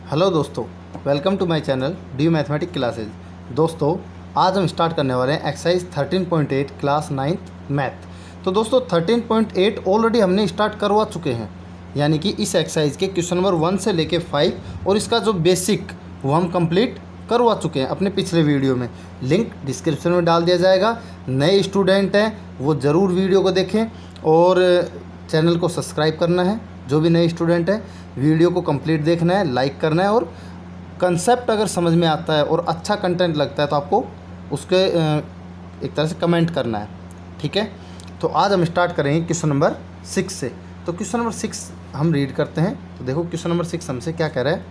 Hello दोस्तों, welcome to my channel due mathematic classes. दोस्तों, आज हम स्टार्ट करने वाले हैं एक्सरसाइज 13.8 क्लास 9th मैथ। तो दोस्तों 13.8 ऑलरेडी हमने स्टार्ट करवा चुके हैं, यानी कि इस एक्सरसाइज के क्वेश्चन नंबर 1 से लेके 5 और इसका जो बेसिक वो हम कंप्लीट करवा चुके हैं अपने पिछले वीडियो में। लिंक डिस्क्रिप्शन में डाल दिया जाएगा। नए स्टूडेंट हैं वो ज़रूर वीडियो को देखें और चैनल को सब्सक्राइब करना है। जो भी नए स्टूडेंट है वीडियो को कंप्लीट देखना है, लाइक करना है और कंसेप्ट अगर समझ में आता है और अच्छा कंटेंट लगता है तो आपको उसके एक तरह से कमेंट करना है। ठीक है, तो आज हम स्टार्ट करेंगे क्वेश्चन नंबर 6 से। तो क्वेश्चन नंबर 6 हम रीड करते हैं। तो देखो क्वेश्चन नंबर 6 हमसे क्या कह रहा है।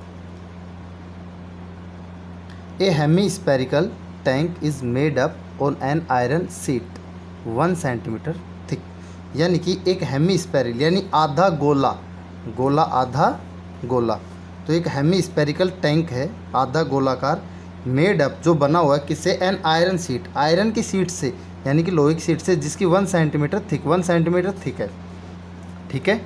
A hemispherical tank is made up on an iron sheet 1 centimetre thick. यानी कि एक हेमी स्पेरिकल यानी आधा गोला, गोला आधा गोला, तो एक हेमी स्पेरिकल टैंक है आधा गोलाकार, मेड अप जो बना हुआ है किससे, एन आयरन सीट, आयरन की सीट से यानी कि लोहे की सीट से, जिसकी 1 सेंटीमीटर थिक, 1 सेंटीमीटर थिक है। ठीक है,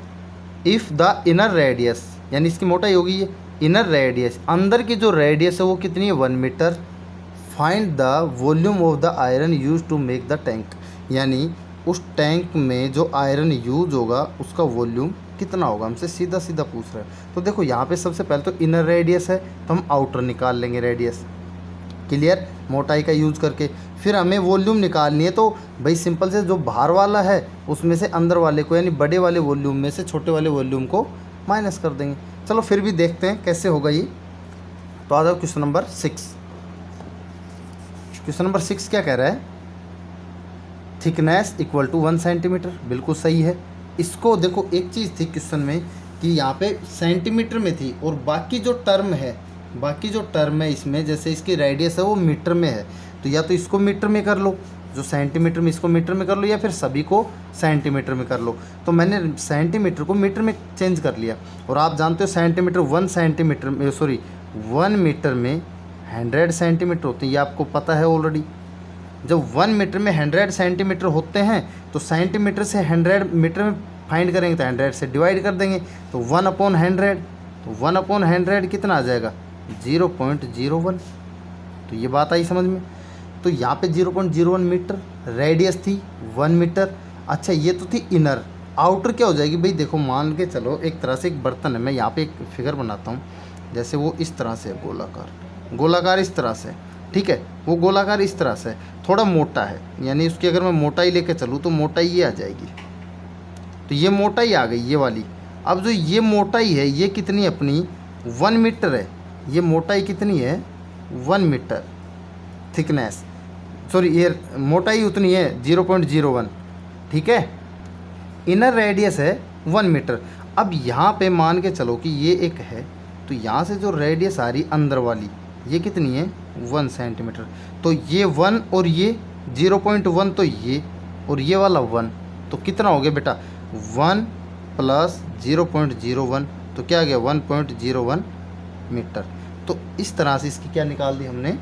इफ़ द इनर रेडियस यानी इसकी मोटाई होगी ये, इनर रेडियस अंदर की जो रेडियस है वो कितनी है, 1 metre. Find the volume of the iron use to make the tank. यानी उस टैंक में जो आयरन यूज होगा उसका वॉल्यूम कितना होगा, हमसे सीधा सीधा पूछ रहा है। तो देखो यहाँ पे सबसे पहले तो इनर रेडियस है तो हम आउटर निकाल लेंगे रेडियस, क्लियर, मोटाई का यूज करके। फिर हमें वॉल्यूम निकालनी है तो भाई सिंपल से जो बाहर वाला है उसमें से अंदर वाले को यानी बड़े वाले वॉल्यूम में से छोटे वाले वॉल्यूम को माइनस कर देंगे। चलो फिर भी देखते हैं कैसे होगा ये। तो आ जाओ क्वेश्चन नंबर 6। क्वेश्चन नंबर 6 क्या कह रहा है, थिकनेस इक्वल टू 1 सेंटीमीटर। बिल्कुल सही है। इसको देखो एक चीज़ थी क्वेश्चन में कि यहाँ पे सेंटीमीटर में थी और बाकी जो टर्म है इसमें, जैसे इसकी रेडियस है वो मीटर में है, तो या तो इसको मीटर में कर लो, जो सेंटीमीटर में इसको मीटर में कर लो, या फिर सभी को सेंटीमीटर में कर लो। तो मैंने सेंटीमीटर को मीटर में चेंज कर लिया। और आप जानते हो सेंटीमीटर 1 सेंटीमीटर में 1 मीटर में 100 सेंटीमीटर होते हैं, ये आपको पता है ऑलरेडी। जब 1 मीटर में 100 सेंटीमीटर होते हैं तो सेंटीमीटर से 100 मीटर में फाइंड करेंगे तो 100 से डिवाइड कर देंगे, तो 1/100, तो 1/100 कितना आ जाएगा, 0.01। तो ये बात आई समझ में। तो यहाँ पे 0.01 मीटर रेडियस थी, 1 मीटर। अच्छा ये तो थी इनर। आउटर क्या हो जाएगी भाई, देखो मान के चलो एक तरह से एक बर्तन है, मैं यहाँ पे एक फिगर बनाता हूँ, जैसे वो इस तरह से है, गोलाकार इस तरह से, ठीक है, वो गोलाकार इस तरह से थोड़ा मोटा है, यानी उसकी अगर मैं मोटाई लेके चलूँ तो मोटाई ये आ जाएगी। तो ये मोटाई आ गई ये वाली। अब जो ये मोटाई है ये कितनी अपनी 1 मीटर है, ये मोटाई कितनी है 1 मीटर, थिकनेस ये मोटाई उतनी है 0.01। ठीक है, इनर रेडियस है 1 मीटर। अब यहाँ पे मान के चलो कि ये एक है, तो यहाँ से जो रेडियस आ रही अंदर वाली ये कितनी है 1 सेंटीमीटर। तो ये 1 और ये 0.1, तो ये और ये वाला 1, तो कितना हो गया बेटा 1 + 0.01, तो क्या आ गया 1.01 मीटर। तो इस तरह से इसकी क्या निकाल दी हमने,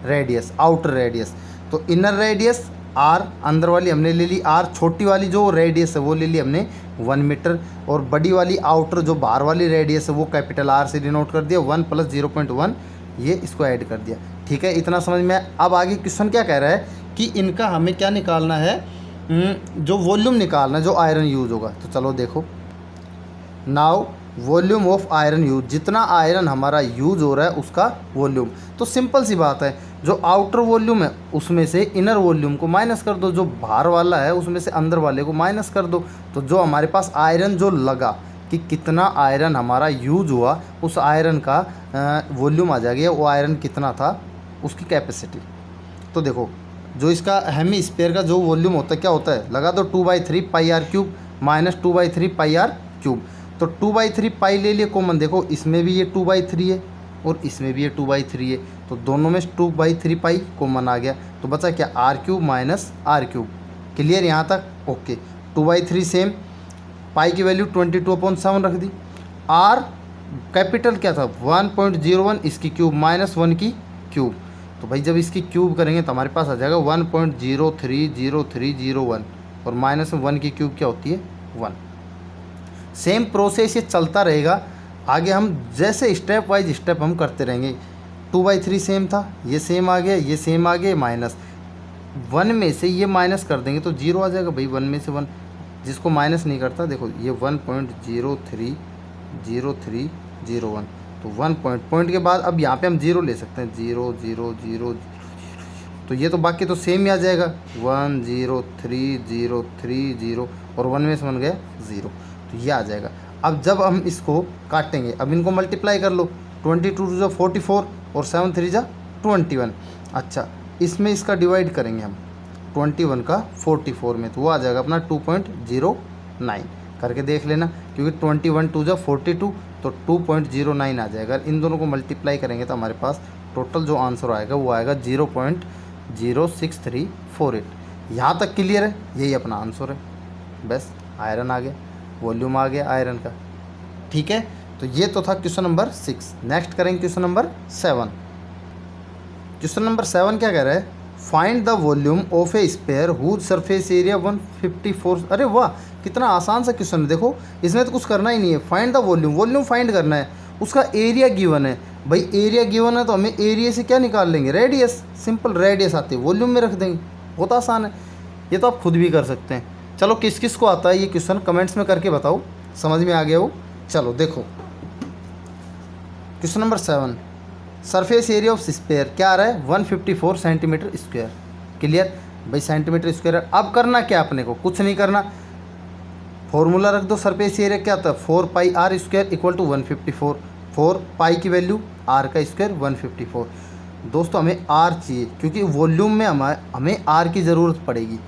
रेडियस, आउटर रेडियस। तो इनर रेडियस आर, अंदर वाली हमने ले ली आर, छोटी वाली जो रेडियस है वो ले ली हमने 1 मीटर, और बड़ी वाली आउटर जो बाहर वाली रेडियस है वो कैपिटल आर से डिनोट कर दिया, 1 + 0.1, ये इसको ऐड कर दिया। ठीक है, इतना समझ में। अब आगे क्वेश्चन क्या कह रहा है कि इनका हमें क्या निकालना है, जो वॉल्यूम निकालना है जो आयरन यूज होगा। तो चलो देखो, now volume of iron use, जितना आयरन हमारा यूज हो रहा है उसका वॉल्यूम। तो सिंपल सी बात है, जो आउटर वॉल्यूम है उसमें से इनर वॉल्यूम को माइनस कर दो, जो बाहर वाला है उसमें से अंदर वाले को माइनस कर दो। तो जो हमारे पास आयरन जो लगा कि कितना आयरन हमारा यूज हुआ, उस आयरन का वॉल्यूम आ जाएगा, वो आयरन कितना था उसकी कैपेसिटी। तो देखो जो इसका हेमी स्फीयर का जो वॉल्यूम होता है क्या होता है, लगा दो 2/3 πr³ माइनस 2/3 πr³। तो 2/3 पाई ले लिए कॉमन, देखो इसमें भी ये 2/3 है और इसमें भी ये 2/3 है, तो दोनों में 2/3 पाई कॉमन आ गया, तो बचा क्या r³ माइनस r³। क्लियर यहाँ तक, ओके। 2/3 सेम, पाई की वैल्यू 22/7 रख दी। r कैपिटल क्या था 1.01, इसकी क्यूब माइनस 1 की क्यूब, तो भाई जब इसकी क्यूब करेंगे तो हमारे पास आ जाएगा 1.030301, और माइनस में 1 की क्यूब क्या होती है 1। सेम प्रोसेस ये चलता रहेगा आगे हम जैसे स्टेप वाइज स्टेप हम करते रहेंगे। 2/3 सेम था, ये सेम आ गया, ये सेम आ गया, माइनस 1 में से ये माइनस कर देंगे तो 0 आ जाएगा भाई। 1 में से 1 जिसको माइनस नहीं करता, देखो ये 1.030301, तो 1 पॉइंट के बाद अब यहाँ पे हम 0 ले सकते हैं, 0 0 0, तो ये तो बाकी तो सेम ही आ जाएगा, 1 0 3 0 3 0, और 1 में से 1 गया 0, तो ये आ जाएगा। अब जब हम इसको काटेंगे, अब इनको मल्टीप्लाई कर लो, 22 2 जा 44 और 7 3 जा 21। अच्छा, इसमें इसका डिवाइड करेंगे हम 21 का 44 में, तो वो आ जाएगा अपना 2.09 करके देख लेना, क्योंकि 21 2 जा 42, तो 2.09 आ जाएगा। इन दोनों को मल्टीप्लाई करेंगे तो हमारे पास टोटल जो आंसर आएगा वो आएगा 0.06348। यहाँ तक क्लियर है? यही अपना आंसर है। बस आयरन आ गया, वॉल्यूम आ गया आयरन का। ठीक है, तो ये तो था क्वेश्चन नंबर 6। नेक्स्ट करेंगे क्वेश्चन नंबर 7। क्वेश्चन नंबर 7 क्या कह रहा है? Find the volume of a sphere whose surface area 154। अरे वाह, कितना आसान सा क्वेश्चन है। देखो इसमें तो कुछ करना ही नहीं है, find the volume, volume find करना है, उसका एरिया गिवन है। भाई एरिया गिवन है तो हमें एरिया से क्या निकाल लेंगे? रेडियस, सिंपल रेडियस आती है, वॉल्यूम में रख देंगे। बहुत आसान है, ये तो आप खुद भी कर सकते हैं। चलो किस किस को आता है ये क्वेश्चन कमेंट्स में करके बताओ, समझ में आ गया हो। चलो देखो question number 7, surface area of sphere क्या आ रहा है? 154 सेंटीमीटर स्क्वायर। क्लियर भाई, सेंटीमीटर स्क्वायर। अब करना क्या अपने को? कुछ नहीं करना, फॉर्मूला रख दो। सरफेस एरिया क्या होता है? 4πr square equal to 154। 4 पाई की वैल्यू, आर का स्क्वायर 154। दोस्तों हमें आर चाहिए, क्योंकि वॉल्यूम में हमें आर की ज़रूरत पड़ेगी।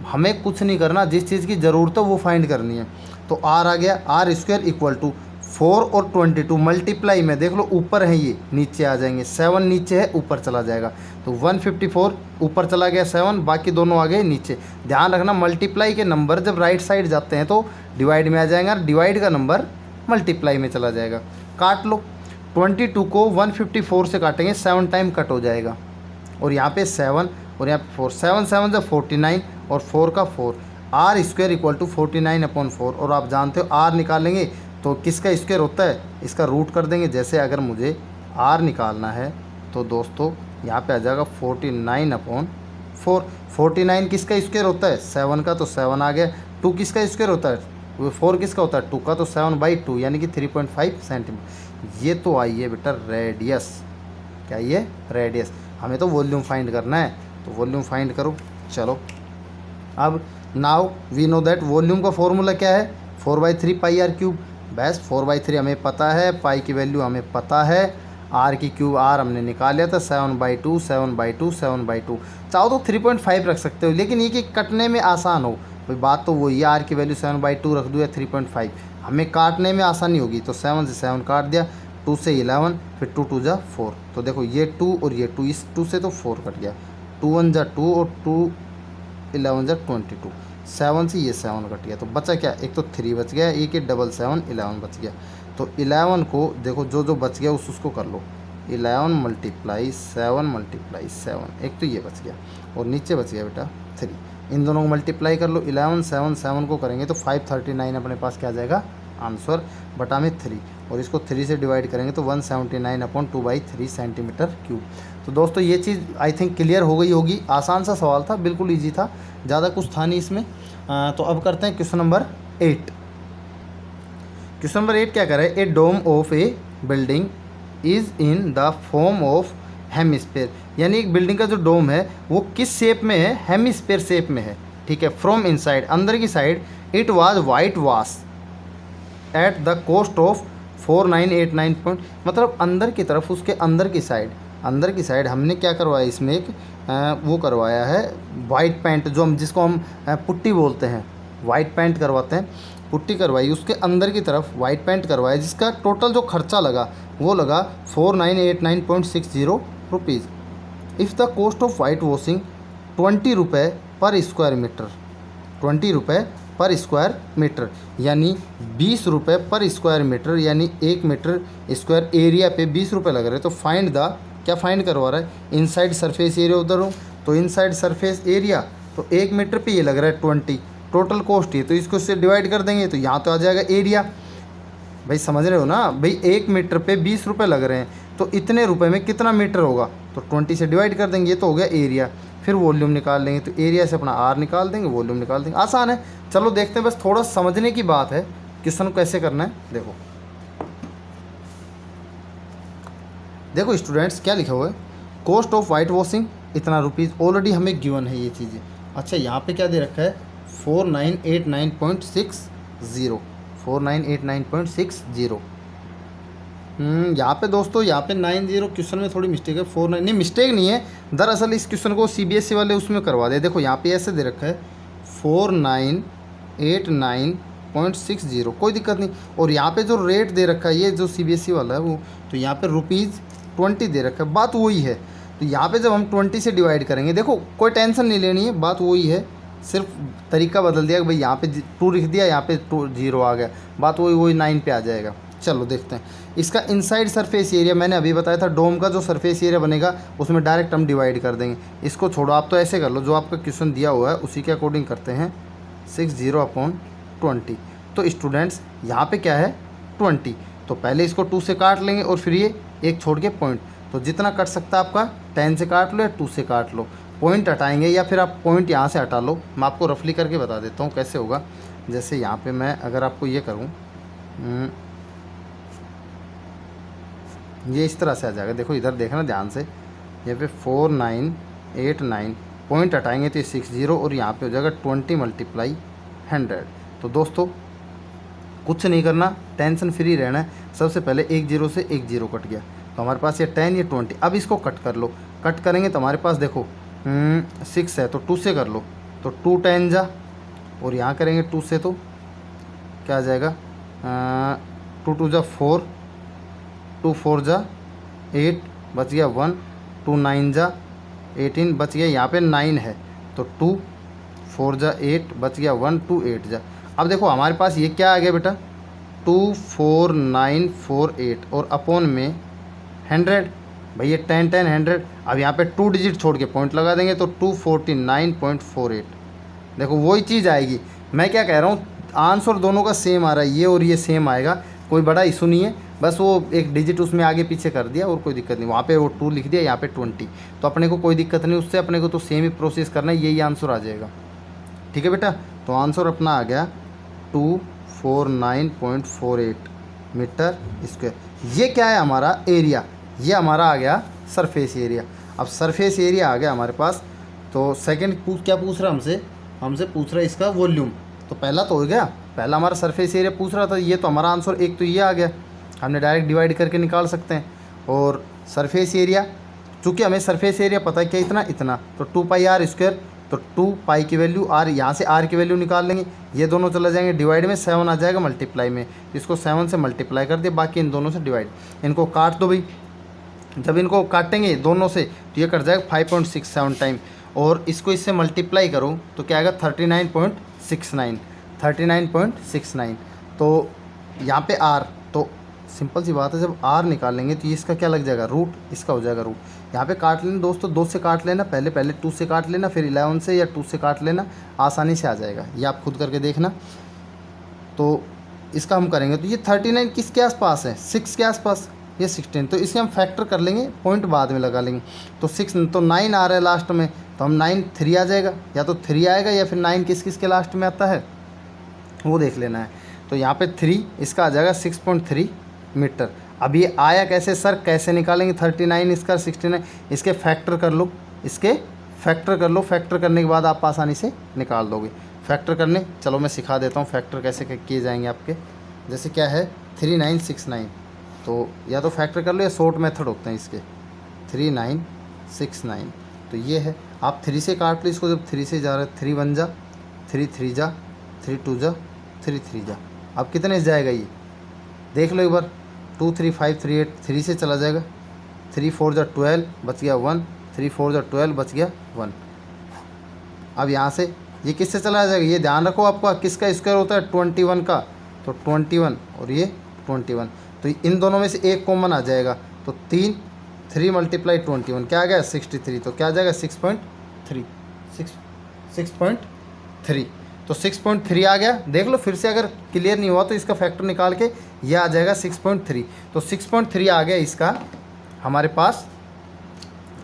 हमें कुछ नहीं करना, जिस चीज़ की ज़रूरत है वो फाइंड करनी है। तो आर आ गया, आर स्क्वायर इक्वल टू 4 और 22 मल्टीप्लाई में, देख लो ऊपर है ये, नीचे आ जाएंगे। 7 नीचे है, ऊपर चला जाएगा, तो 154 ऊपर चला गया 7, बाकी दोनों आ गए नीचे। ध्यान रखना मल्टीप्लाई के नंबर जब राइट साइड जाते हैं तो डिवाइड में आ जाएगा, डिवाइड का नंबर मल्टीप्लाई में चला जाएगा। काट लो, 22 को 154 से काटेंगे, 7 टाइम कट हो जाएगा, और यहाँ पे 7 और यहाँ पे 4, 7 7 से 49 और 4 का 4, आर स्क्वायर इक्वल टू 49/4। और आप जानते हो आर निकालेंगे तो किसका स्क्वायर होता है? इसका रूट कर देंगे। जैसे अगर मुझे आर निकालना है तो दोस्तों यहाँ पे आ जाएगा 49/4। 49 किसका स्क्वायर होता है? 7 का, तो 7 आ गया। 2 किसका स्क्वायर होता है? वो 4 किसका होता है? 2 का, तो 7/2 यानी कि 3.5 सेंटीमीटर। ये तो आई है बेटा रेडियस। क्या ये? रेडियस। हमें तो वॉल्यूम फाइंड करना है, तो वॉल्यूम फाइंड करो। चलो अब now we know that volume का फॉर्मूला क्या है? 4/3πr³। बस 4/3 हमें पता है, पाई की वैल्यू हमें पता है, आर की क्यूब आर हमने निकाल लिया था, 7/2 7/2 7/2। चाहो तो 3.5 रख सकते हो, लेकिन ये कि कटने में आसान हो। भाई बात तो वही, आर की वैल्यू 7/2 रख दूँ या 3.5, हमें काटने में आसानी होगी। तो 7 से 7 काट दिया, 2 से 11, फिर 2 2 जा 4। तो देखो ये 2 और ये 2, इस 2 से तो 4 कट गया, 2 1 जा 2 और 2 11 जा 22, 7 से ये 7 कट गया। तो बचा क्या? एक तो 3 बच गया, एक 7 7 11 बच गया। तो 11 को देखो जो जो बच गया उसको कर लो, 11 × 7 एक तो ये बच गया, और नीचे बच गया बेटा 3। इन दोनों को मल्टीप्लाई कर लो, 11 7 7 को करेंगे तो 539 अपने पास क्या आ जाएगा? आंसर बटा में 3, और इसको 3 से डिवाइड करेंगे तो 179/2/3 सेंटीमीटर क्यूब। तो दोस्तों ये चीज़ आई थिंक क्लियर हो गई होगी। आसान सा सवाल था, बिल्कुल इजी था, ज़्यादा कुछ था नहीं इसमें। तो अब करते हैं क्वेश्चन नंबर 8। क्वेश्चन नंबर 8 क्या कर रहा है? A dome of a building is in the form of hemisphere. यानी एक बिल्डिंग का जो डोम है वो किस शेप में है? हेमिस्फीयर शेप में है। ठीक है, फ्रॉम इनसाइड, अंदर की side, it was white wash at the cost of 4989 point. मतलब अंदर की तरफ, उसके अंदर की साइड हमने क्या करवाया? इसमें एक वो करवाया है वाइट पेंट, जो हम जिसको हम पुट्टी बोलते हैं, वाइट पेंट करवाते हैं, पुट्टी करवाई उसके अंदर की तरफ, वाइट पेंट करवाया, जिसका टोटल जो खर्चा लगा वो लगा 4989.60 rupees. If the cost of white washing 20 रुपये पर स्क्वायर मीटर, 20 रुपये पर स्क्वायर मीटर, यानी 20 रुपये पर स्क्वायर मीटर, यानी 1 मीटर स्क्वायर एरिया पे 20 रुपये लग रहे हैं। तो फाइंड द, क्या फाइंड करवा रहा है? इनसाइड सरफेस एरिया उधर हो, तो इनसाइड सरफेस एरिया, तो 1 मीटर पे ये लग रहा है 20, टोटल कॉस्ट ये, तो इसको से डिवाइड कर देंगे तो यहाँ तो आ जाएगा एरिया। भाई समझ रहे हो ना भाई, 1 मीटर पे 20 रुपये लग रहे हैं, तो इतने रुपए में कितना मीटर होगा, तो 20 से डिवाइड कर देंगे, ये तो हो गया एरिया। फिर वॉल्यूम निकाल लेंगे, तो एरिया से अपना आर निकाल देंगे, वॉल्यूम निकाल देंगे, आसान है। चलो देखते हैं, बस थोड़ा समझने की बात है क्वेश्चन को कैसे करना है। देखो देखो स्टूडेंट्स क्या लिखा हुआ है, कॉस्ट ऑफ वाइट वॉशिंग इतना रुपीज़, ऑलरेडी हमें गिवन है ये चीज़ें। अच्छा यहाँ पे क्या दे रखा है 4989.60, 4989.60। यहाँ पे दोस्तों, यहाँ पे 90 क्वेश्चन में थोड़ी मिस्टेक है, 49 नहीं, मिस्टेक नहीं है, दरअसल इस क्वेश्चन को CBSE वाले उसमें करवा दे। देखो यहाँ पे ऐसे दे रखा है 4989.60, कोई दिक्कत नहीं। और यहाँ पे जो रेट दे रखा है, ये जो CBSE वाला है वो, तो यहाँ पे ₹20 दे रखा है, बात वही है। तो यहाँ पे जब हम 20 से डिवाइड करेंगे, देखो कोई टेंशन नहीं लेनी है, बात वही है, सिर्फ तरीका बदल दिया कि भाई यहाँ पे 2 लिख दिया, यहाँ पे 0 आ गया, बात वही 9 पे आ जाएगा। चलो देखते हैं इसका इनसाइड सरफेस एरिया। मैंने अभी बताया था डोम का जो सरफेस एरिया बनेगा उसमें डायरेक्ट हम डिवाइड कर देंगे। इसको छोड़ो, आप तो ऐसे कर लो, जो आपका क्वेश्चन दिया हुआ है उसी के अकॉर्डिंग करते हैं, 60/20। तो स्टूडेंट्स यहाँ पे क्या है 20, तो पहले इसको 2 से काट लेंगे और फिर ये एक छोड़ के पॉइंट, तो जितना कट सकता है आपका 10 से काट लो या 2 से काट लो, पॉइंट हटाएंगे या फिर आप पॉइंट यहाँ से हटा लो। मैं आपको रफली करके बता देता हूँ कैसे होगा। जैसे यहाँ पे मैं अगर आपको ये करूँ, ये इस तरह से आ जाएगा, देखो इधर देखना ध्यान से, यहाँ पे 4989, पॉइंट हटाएंगे तो ये 60 और यहाँ पे हो जाएगा 20 × 100। तो दोस्तों कुछ नहीं करना, टेंशन फ्री रहना है। सबसे पहले 1 0 से 1 0 कट गया, तो हमारे पास ये 10 ये 20। अब इसको कट कर लो, कट करेंगे तो हमारे पास देखो 6 है, तो 2 से कर लो, तो 2 10 जा, और यहाँ करेंगे 2 से तो क्या आ जाएगा 2 2 जा 4, 2 4 जा 8, बच गया 1, 2 9 जा 18, बच गया यहाँ पे 9 है, तो 2 4 जा 8, बच गया 1, 2 8 जा। अब देखो हमारे पास ये क्या आ गया बेटा 24948 और अपॉन में 100, भैया 10 10 100। अब यहाँ पे 2 डिजिट छोड़ के पॉइंट लगा देंगे, तो 249.48। देखो वही चीज़ आएगी। मैं क्या कह रहा हूँ, आंसर दोनों का सेम आ रहा है, ये और ये सेम आएगा, कोई बड़ा इशू नहीं है, बस वो एक डिजिट उसमें आगे पीछे कर दिया और कोई दिक्कत नहीं। वहाँ पे वो 2 लिख दिया, यहाँ पे 20, तो अपने को कोई दिक्कत नहीं उससे, अपने को तो सेम ही प्रोसेस करना है, यही आंसर आ जाएगा। ठीक है बेटा, तो आंसर अपना आ गया 249.48 मीटर स्क्वायर। ये क्या है हमारा एरिया, ये हमारा आ गया सरफेस एरिया। अब सरफेस एरिया आ गया हमारे पास, तो सेकंड क्या पूछ रहा हमसे पूछ रहा है इसका वॉल्यूम। तो पहला तो हो गया, पहला हमारा सरफेस एरिया पूछ रहा था, ये तो हमारा आंसर एक तो ये आ गया, हमने डायरेक्ट डिवाइड करके निकाल सकते हैं। और सरफेस एरिया, चूँकि हमें सरफेस एरिया पता है क्या इतना, तो 2πr², तो 2π की वैल्यू r, यहाँ से r की वैल्यू निकाल लेंगे, ये दोनों चला जाएंगे डिवाइड में, 7 आ जाएगा मल्टीप्लाई में, इसको 7 से मल्टीप्लाई कर दिया, बाकी इन दोनों से डिवाइड। इनको काट दो भाई, जब इनको काटेंगे दोनों से तो ये कट जाएगा 5.67 टाइम, और इसको इससे मल्टीप्लाई करो तो क्या आएगा 39.69। तो यहाँ पे r, तो सिंपल सी बात है, जब r निकालेंगे तो ये इसका क्या लग जाएगा रूट, इसका हो जाएगा रूट। यहाँ पे काट लेना दोस्तों, 2 से काट लेना, पहले 2 से काट लेना, फिर 11 से या 2 से काट लेना, आसानी से आ जाएगा, ये आप खुद करके देखना। तो इसका हम करेंगे तो ये 39 किसके आसपास है, 6 के आसपास, ये 16, तो इसे हम फैक्टर कर लेंगे, पॉइंट बाद में लगा लेंगे। तो 6 तो 9 आ रहा है लास्ट में, तो हम 9 3 आ जाएगा, या तो 3 आएगा या फिर 9 किस के लास्ट में आता है वो देख लेना है। तो यहाँ पे 3 इसका आ जाएगा 6.3 मीटर। अब ये आया कैसे सर, कैसे निकालेंगे 39 इसका 69, इसके फैक्टर कर लो, फैक्टर करने के बाद आप आसानी से निकाल दोगे। फैक्टर करने चलो मैं सिखा देता हूँ फैक्टर कैसे किए जाएंगे आपके। जैसे क्या है 3969, तो या तो फैक्टर कर लो या शॉर्ट मेथड होते हैं इसके, 3969, तो ये है। आप 3 से काट लो इसको, जब 3 से जा रहा है 3 1 जा, 3 3 जा, 3 2 जा, 3 3 जा, अब कितने से जाएगा ये देख लो एक बार, 2 3 5 3 8, 3 से चला जाएगा, 3 4 जा 12, बच गया 1, 3 4 जा 12, बच गया 1। अब यहाँ से ये किससे चला जाएगा, ये ध्यान रखो आपका किसका स्क्वायर होता है 21 का, तो 21 और ये 21, तो इन दोनों में से एक कॉमन आ जाएगा, तो 3 × 21 क्या आ गया 63, तो क्या आ जाएगा 6.3। तो 6.3 आ गया। देख लो फिर से, अगर क्लियर नहीं हुआ तो इसका फैक्टर निकाल के ये आ जाएगा 6.3। तो 6.3 आ गया इसका हमारे पास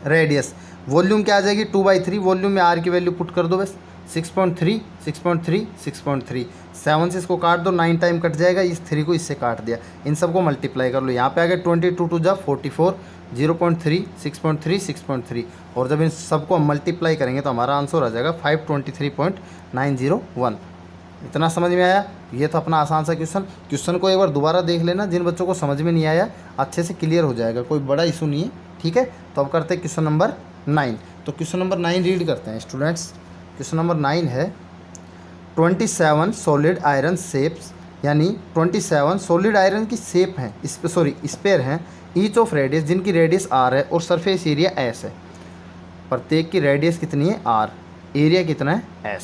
रेडियस। वॉल्यूम क्या आ जाएगी 2/3, वॉल्यूम में आर की वैल्यू पुट कर दो बस, 6.3 6.3 6.3, 7 से इसको काट दो, 9 टाइम कट जाएगा, इस 3 को इससे काट दिया, इन सबको मल्टीप्लाई कर लो। यहाँ पे आ गया 22 2 जा 44, 0.3 6.3 6.3, और जब इन सबको हम मल्टीप्लाई करेंगे तो हमारा आंसर आ जाएगा 523.901। इतना समझ में आया? ये तो अपना आसान सा क्वेश्चन को एक बार दोबारा देख लेना, जिन बच्चों को समझ में नहीं आया अच्छे से क्लियर हो जाएगा, कोई बड़ा इशू नहीं है, ठीक है। तो अब करते हैं क्वेश्चन नंबर 9। तो क्वेश्चन नंबर 9 रीड करते हैं स्टूडेंट्स। क्वेश्चन नंबर 9 है 27 सॉलिड आयरन शेप्स, यानी 27 सॉलिड आयरन की शेप हैं, स्पेयर हैं, ईच ऑफ रेडियस, जिनकी रेडियस r है और सरफेस एरिया s है। प्रत्येक की रेडियस कितनी है r, एरिया कितना है s,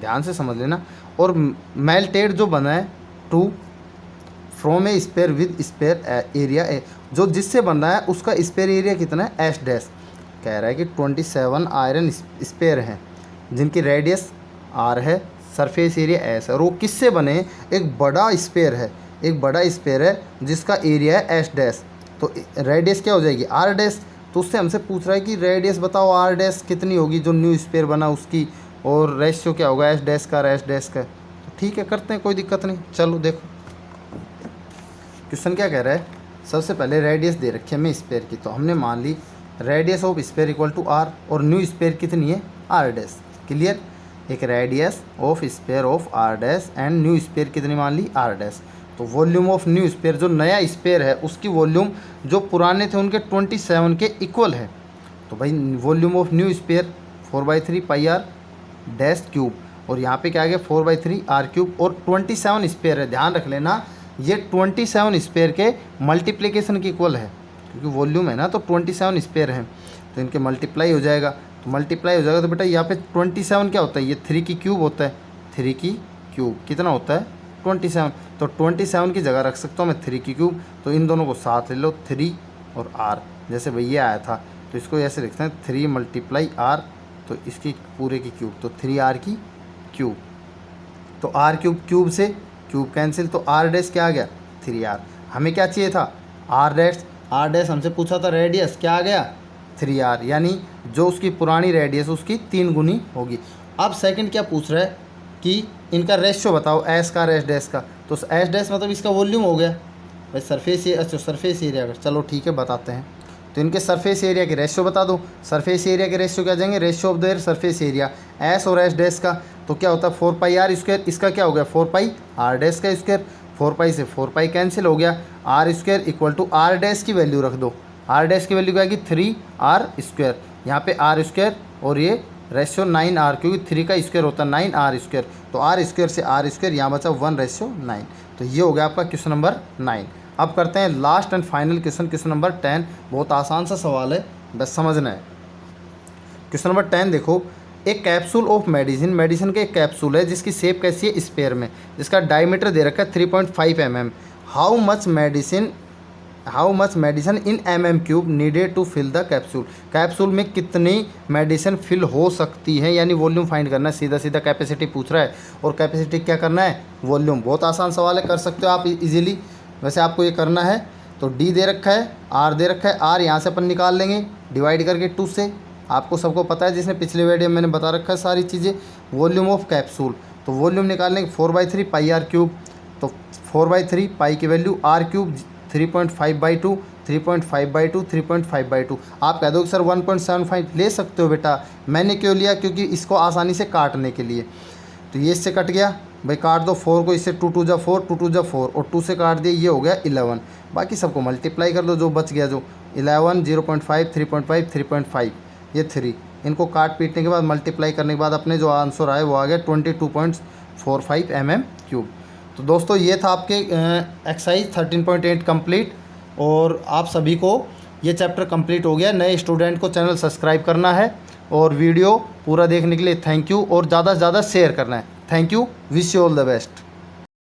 ध्यान से समझ लेना। और मेल्टेड जो बना है to from a sphere with sphere area A, जो जिससे बना है उसका स्पेयर एरिया कितना है एस डैश। कह रहा है कि 27 आयरन स्पेयर हैं जिनकी रेडियस r है, सरफेस एरिया s है, और वो किससे बने? एक बड़ा स्पेयर है, एक बड़ा स्पेयर है जिसका एरिया है एस डैश। तो रेडियस क्या हो जाएगी r डैश। तो उससे हमसे पूछ रहा है कि रेडियस बताओ r डैश कितनी होगी जो न्यू स्पेयर बना उसकी, और रेशियो क्या होगा एस डैश का एस डैश का। तो ठीक है, करते हैं, कोई दिक्कत नहीं। चलो देखो क्वेश्चन क्या कह रहा है। सबसे पहले रेडियस दे रखी है हमें स्पेयर की, तो हमने मान ली radius of sphere equal to r, और न्यू स्पेयर कितनी है r डैश। क्लियर? एक radius of sphere of r dash and new sphere कितनी मान ली r डैश। तो वॉल्यूम ऑफ न्यू स्पेयर, जो नया स्पेयर है उसकी वॉल्यूम जो पुराने थे उनके 27 के इक्वल है। तो भाई volume of new sphere 4/3 pi r dash cube, और यहाँ पे क्या आ गया 4/3 r क्यूब, और 27 स्पेयर है। ध्यान रख लेना ये 27 स्पेयर के मल्टीप्लिकेशन के इक्वल है, क्योंकि वॉल्यूम है ना, तो 27 स्पेयर हैं तो इनके मल्टीप्लाई हो जाएगा। तो मल्टीप्लाई हो जाएगा तो बेटा यहाँ पे 27 क्या होता है, ये 3 की क्यूब होता है, 3 की क्यूब कितना होता है 27। तो 27 की जगह रख सकता हूँ मैं 3 की क्यूब, तो इन दोनों को साथ ले लो 3 और r, जैसे भैया आया था तो इसको ऐसे लिखते हैं 3 × r, तो इसकी पूरे की क्यूब, तो 3r की क्यूब। तो r क्यूब क्यूब से क्यूब कैंसिल, तो r डैश क्या आ गया 3r। हमें क्या चाहिए था r डैश हमसे पूछा था रेडियस, क्या आ गया 3r, यानी जो उसकी पुरानी रेडियस उसकी 3 गुनी होगी। अब सेकंड क्या पूछ रहा है कि इनका रेशियो बताओ एस का एस डैश का। तो एस डैश मतलब इसका वॉल्यूम हो गया भाई, सरफेस एरिया का। चलो ठीक है बताते हैं। तो इनके सरफेस एरिया के रेशियो बता दो। सरफेस एरिया के रेशियो क्या जाएंगे, ratio of their surface area S और एस डैश का, तो क्या होता है 4πr², इसका क्या हो गया 4πr डैश का स्क्वायर, 4π से 4π कैंसिल हो गया, r² equal to r dash की वैल्यू रख दो। r डैश की वैल्यू क्या आएगी 3r², यहाँ पे r² और ये रेशियो 9r, क्योंकि 3 का स्क्वायर होता है 9r², तो r² से r², यहाँ बचा 1:9। तो ये हो गया आपका क्वेश्चन नंबर 9। अब करते हैं last and final question, question number 10। बहुत आसान सा सवाल है, बस समझना है। क्वेश्चन नंबर 10 देखो, एक कैप्सूल ऑफ मेडिसिन का एक कैप्सूल है जिसकी शेप कैसी है स्पेयर में, जिसका डायमीटर दे रखा है 3.5 mm। How much medicine in mm³ needed to fill the capsule. Capsule में कितनी मेडिसिन फिल हो सकती है, यानी वॉल्यूम फाइंड करना है। सीधा सीधा कैपेसिटी पूछ रहा है, और कैपेसिटी क्या करना है वॉल्यूम। बहुत आसान सवाल है, कर सकते हो आप इजीली। वैसे आपको ये करना है तो d दे रखा है, r दे रखा है, r यहाँ से अपन निकाल लेंगे डिवाइड करके 2 से। आपको सबको पता है, जिसने पिछले वीडियो में मैंने बता रखा है सारी चीज़ें। वॉल्यूम ऑफ कैप्सूल, तो वॉल्यूम निकालने के 4/3 पाई r³, तो 4/3 पाई की वैल्यू r³ 3.5/2 3.5/2 3.5/2। आप कह दो कि सर 1.75 ले सकते हो बेटा, मैंने क्यों लिया, क्योंकि इसको आसानी से काटने के लिए। तो ये इससे कट गया भाई, काट दो 4 को इससे, 2 2 जा 4 2 2 जा 4, और 2 से काट दिया, ये हो गया 11। बाकी सबको मल्टीप्लाई कर लो, जो बच गया जो 11 0.5 3.5 3.5 ये 3, इनको काट पीटने के बाद मल्टीप्लाई करने के बाद अपने जो आंसर आए वो आ गया 22.45 mm³। तो दोस्तों ये था आपके एक्सरसाइज 13.8 कंप्लीट, और आप सभी को ये चैप्टर कंप्लीट हो गया। नए स्टूडेंट को चैनल सब्सक्राइब करना है, और वीडियो पूरा देखने के लिए थैंक यू, और ज़्यादा से ज़्यादा शेयर करना है। Thank you, wish you all the best.